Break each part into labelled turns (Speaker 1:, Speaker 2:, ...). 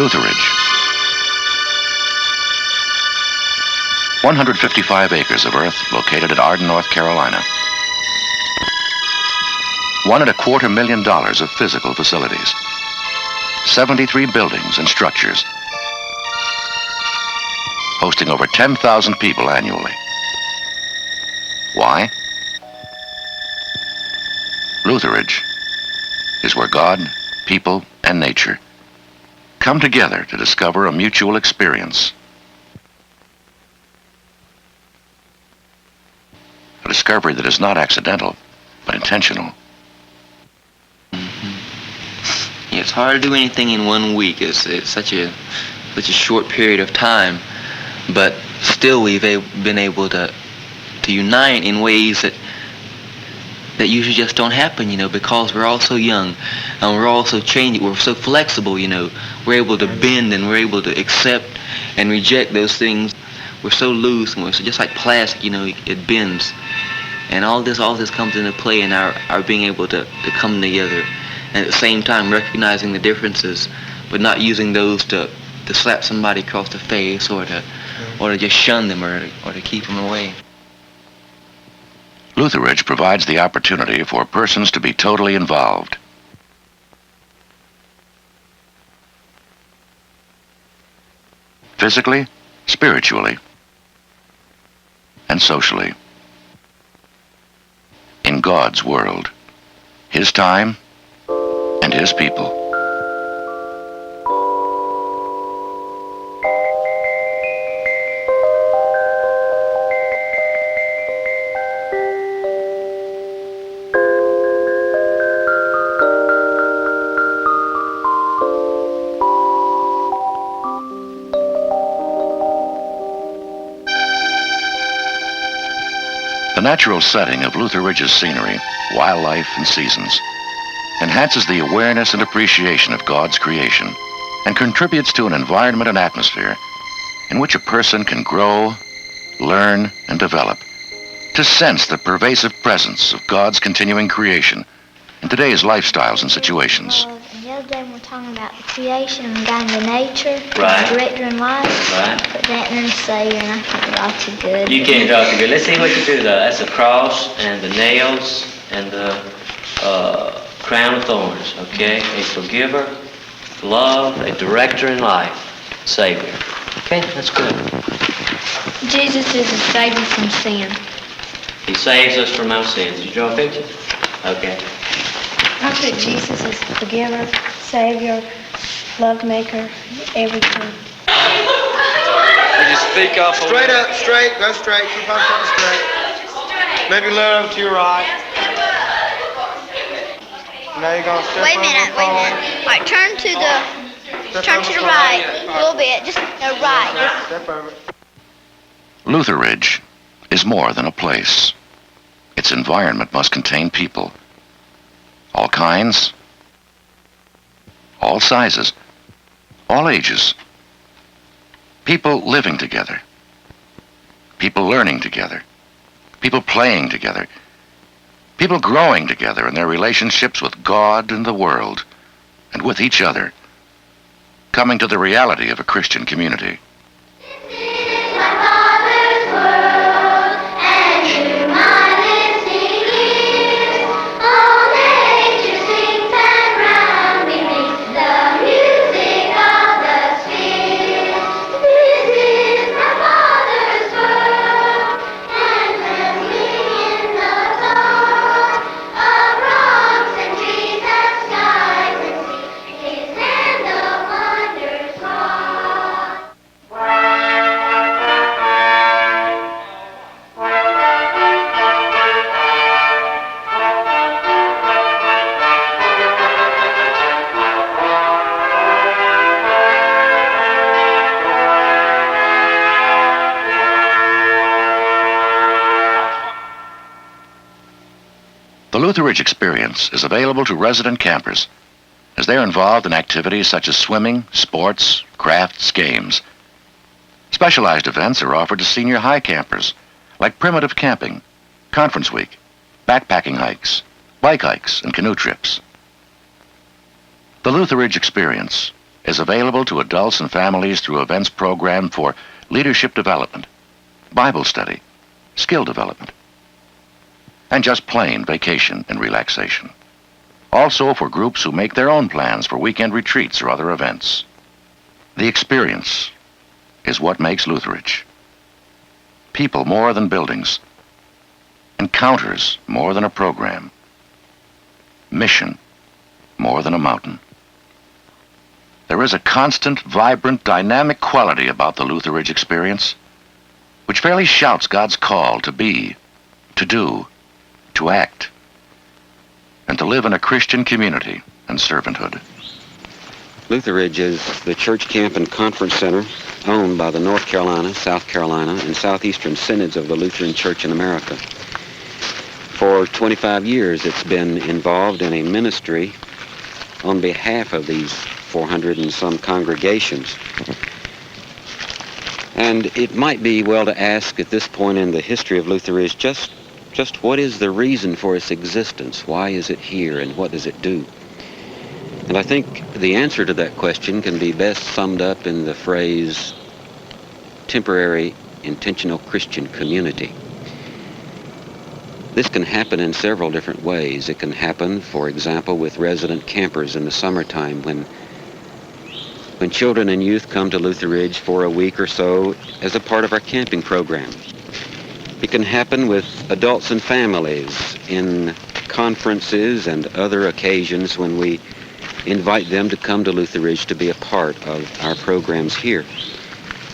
Speaker 1: Lutheridge. 155 acres of earth located at Arden, North Carolina. $1.25 million of physical facilities. 73 buildings and structures. Hosting over 10,000 people annually. Why? Lutheridge is where God, people, and nature come together to discover a mutual experience. A discovery that is not accidental, but intentional.
Speaker 2: It's hard to do anything in 1 week. It's such a short period of time, but still we've been able to unite in ways that usually just don't happen, because we're all so young and we're all so changing. We're so flexible, We're able to bend and we're able to accept and reject those things. We're so loose and we're so just like plastic, it bends. And all this comes into play in our being able to come together. And at the same time recognizing the differences, but not using those to slap somebody across the face or to just shun them or to keep them away.
Speaker 1: Lutheridge provides the opportunity for persons to be totally involved. Physically, spiritually, and socially. In God's world, His time, and His people. The natural setting of Lutheridge's scenery, wildlife, and seasons enhances the awareness and appreciation of God's creation and contributes to an environment and atmosphere in which a person can grow, learn, and develop, to sense the pervasive presence of God's continuing creation in today's lifestyles and situations.
Speaker 3: And the other day we were talking about the creation and God and the nature,
Speaker 2: Right.
Speaker 3: the director in life.
Speaker 2: Right.
Speaker 3: But that and then Savior, and I can't draw too good.
Speaker 2: You can't draw too good. Let's see what you do though. That's a cross and the nails and the crown of thorns, okay? A forgiver, love, a director in life, Savior. Okay, that's good.
Speaker 3: Jesus is a Savior from sin.
Speaker 2: He saves us from our sins. Did you draw a picture? Okay.
Speaker 4: I put Jesus as forgiver, Savior, love maker, everything.
Speaker 5: Would you speak up? Straight up, straight, go straight, keep on coming straight. Maybe a little over to your right. Now you're gonna step
Speaker 3: Wait a
Speaker 5: over
Speaker 3: minute,
Speaker 5: the
Speaker 3: wait a
Speaker 5: pole.
Speaker 3: minute. All right, turn to
Speaker 5: Step
Speaker 3: the
Speaker 5: over
Speaker 3: right,
Speaker 5: pole.
Speaker 3: a little bit, just right.
Speaker 5: Step over.
Speaker 1: Lutheridge is more than a place. Its environment must contain people. All kinds, all sizes, all ages. People living together. People learning together. People playing together. People growing together in their relationships with God and the world, and with each other, coming to the reality of a Christian community. The Lutheridge experience is available to resident campers as they are involved in activities such as swimming, sports, crafts, games. Specialized events are offered to senior high campers, like primitive camping, conference week, backpacking hikes, bike hikes, and canoe trips. The Lutheridge experience is available to adults and families through events programmed for leadership development, Bible study, skill development, and just plain vacation and relaxation. Also for groups who make their own plans for weekend retreats or other events. The experience is what makes Lutheridge. People more than buildings. Encounters more than a program. Mission more than a mountain. There is a constant, vibrant, dynamic quality about the Lutheridge experience, which fairly shouts God's call to be, to do, to act, and to live in a Christian community and servanthood.
Speaker 6: Lutheridge is the church camp and conference center owned by the North Carolina, South Carolina, and Southeastern Synods of the Lutheran Church in America. For 25 years, it's been involved in a ministry on behalf of these 400 and some congregations. And it might be well to ask at this point in the history of Lutheridge, just what is the reason for its existence? Why is it here, and what does it do? And I think the answer to that question can be best summed up in the phrase temporary intentional Christian community. This can happen in several different ways. It can happen, for example, with resident campers in the summertime when children and youth come to Lutheridge for a week or so as a part of our camping program. It can happen with adults and families in conferences and other occasions when we invite them to come to Lutheridge to be a part of our programs here.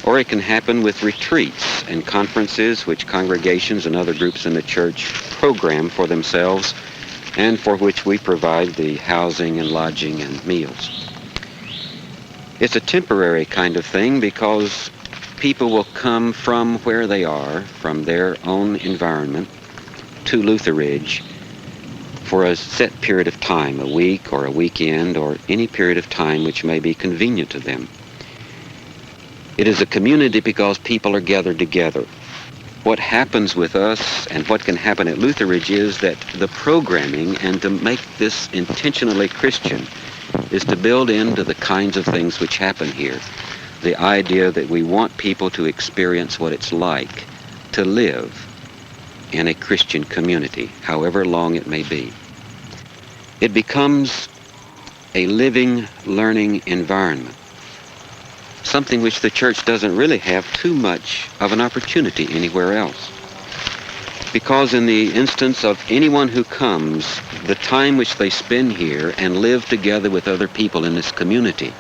Speaker 6: Or it can happen with retreats and conferences which congregations and other groups in the church program for themselves and for which we provide the housing and lodging and meals. It's a temporary kind of thing because people will come from where they are, from their own environment, to Lutheridge for a set period of time, a week or a weekend or any period of time which may be convenient to them. It is a community because people are gathered together. What happens with us and what can happen at Lutheridge is that the programming, and to make this intentionally Christian, is to build into the kinds of things which happen here. The idea that we want people to experience what it's like to live in a Christian community, however long it may be. It becomes a living, learning environment, something which the church doesn't really have too much of an opportunity anywhere else. Because in the instance of anyone who comes, the time which they spend here and live together with other people in this community,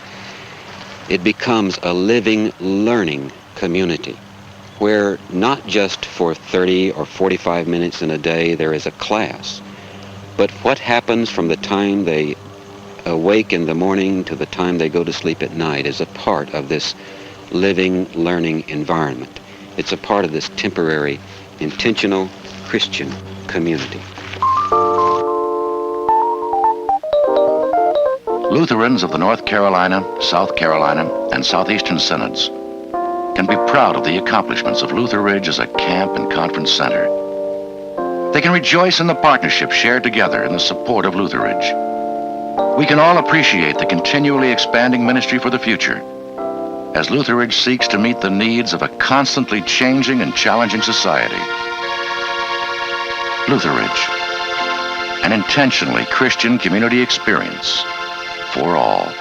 Speaker 6: it becomes a living, learning community where not just for 30 or 45 minutes in a day there is a class, but what happens from the time they awake in the morning to the time they go to sleep at night is a part of this living, learning environment. It's a part of this temporary, intentional Christian community.
Speaker 1: Lutherans of the North Carolina, South Carolina, and Southeastern Synods can be proud of the accomplishments of Lutheridge as a camp and conference center. They can rejoice in the partnership shared together in the support of Lutheridge. We can all appreciate the continually expanding ministry for the future as Lutheridge seeks to meet the needs of a constantly changing and challenging society. Lutheridge, an intentionally Christian community experience for all.